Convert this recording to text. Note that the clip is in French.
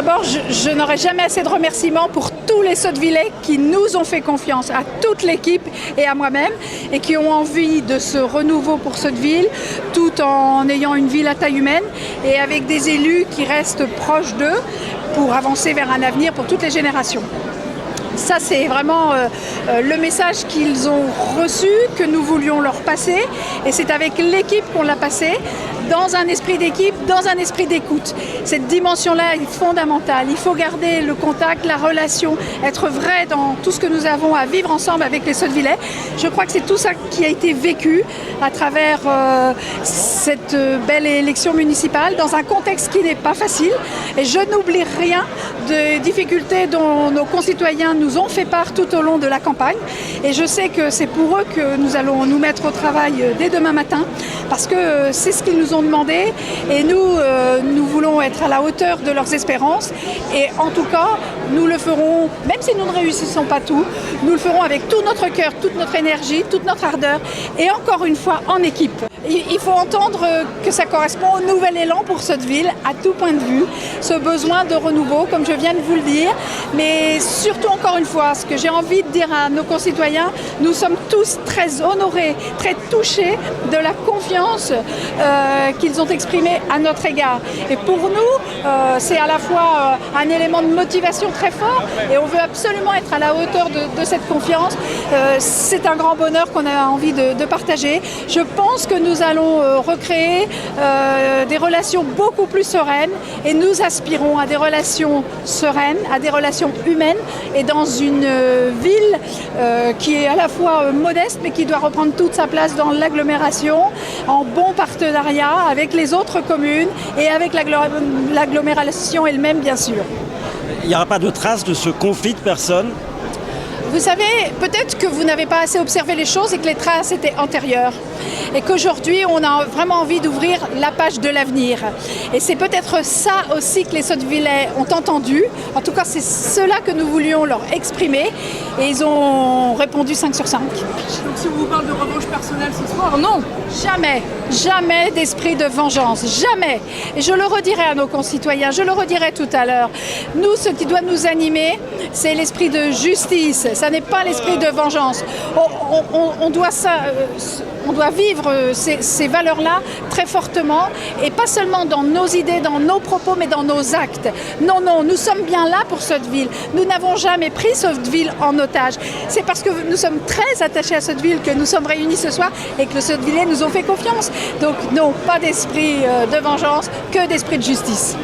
D'abord, je n'aurai jamais assez de remerciements pour tous les Sottevillais qui nous ont fait confiance, à toute l'équipe et à moi-même, et qui ont envie de ce renouveau pour Sotteville, tout en ayant une ville à taille humaine et avec des élus qui restent proches d'eux pour avancer vers un avenir pour toutes les générations. Ça, c'est vraiment le message qu'ils ont reçu, que nous voulions leur passer. Et c'est avec l'équipe qu'on l'a passé, dans un esprit d'équipe, dans un esprit d'écoute. Cette dimension-là est fondamentale. Il faut garder le contact, la relation, être vrai dans tout ce que nous avons à vivre ensemble avec les Sottevillais. Je crois que c'est tout ça qui a été vécu à travers cette belle élection municipale, dans un contexte qui n'est pas facile. Et je n'oublie rien des difficultés dont nos concitoyens nous ont fait part tout au long de la campagne. Et je sais que c'est pour eux que nous allons nous mettre au travail dès demain matin, parce que c'est ce qu'ils nous ont demandé. Et nous voulons être à la hauteur de leurs espérances. Et en tout cas, nous le ferons, même si nous ne réussissons pas tout, nous le ferons avec tout notre cœur, toute notre énergie, toute notre ardeur, et encore une fois en équipe. Il faut entendre que ça correspond au nouvel élan pour Sotteville, à tout point de vue, ce besoin de renouveau, comme je viens de vous le dire, mais surtout encore une fois, ce que j'ai envie de dire à nos concitoyens, nous sommes tous très honorés, très touchés de la confiance qu'ils ont exprimée à notre égard. Et pour nous, c'est à la fois un élément de motivation très fort, et on veut absolument être à la hauteur de cette confiance. C'est un grand bonheur qu'on a envie de partager. Je pense que nous allons recréer des relations beaucoup plus sereines, et nous aspirons à des relations sereines, à des relations humaines, et dans une ville qui est à la fois modeste mais qui doit reprendre toute sa place dans l'agglomération, en bon partenariat avec les autres communes et avec l'agglomération elle-même, bien sûr. Il n'y aura pas de traces de ce conflit de personnes? Vous savez, peut-être que vous n'avez pas assez observé les choses et que les traces étaient antérieures. Et qu'aujourd'hui, on a vraiment envie d'ouvrir la page de l'avenir. Et c'est peut-être ça aussi que les Sottevillais ont entendu. En tout cas, c'est cela que nous voulions leur exprimer. Et ils ont répondu 5 sur 5. Donc si on vous parle de revanche personnelle ce soir, non? Jamais, jamais d'esprit de vengeance, jamais. Et je le redirai à nos concitoyens, je le redirai tout à l'heure. Nous, ce qui doit nous animer, c'est l'esprit de justice. Ça n'est pas l'esprit de vengeance. On doit vivre ces valeurs-là très fortement, et pas seulement dans nos idées, dans nos propos, mais dans nos actes. Non, non, nous sommes bien là pour Sotteville. Nous n'avons jamais pris Sotteville en otage. C'est parce que nous sommes très attachés à Sotteville que nous sommes réunis ce soir et que les Sottevillais nous ont fait confiance. Donc non, pas d'esprit de vengeance, que d'esprit de justice.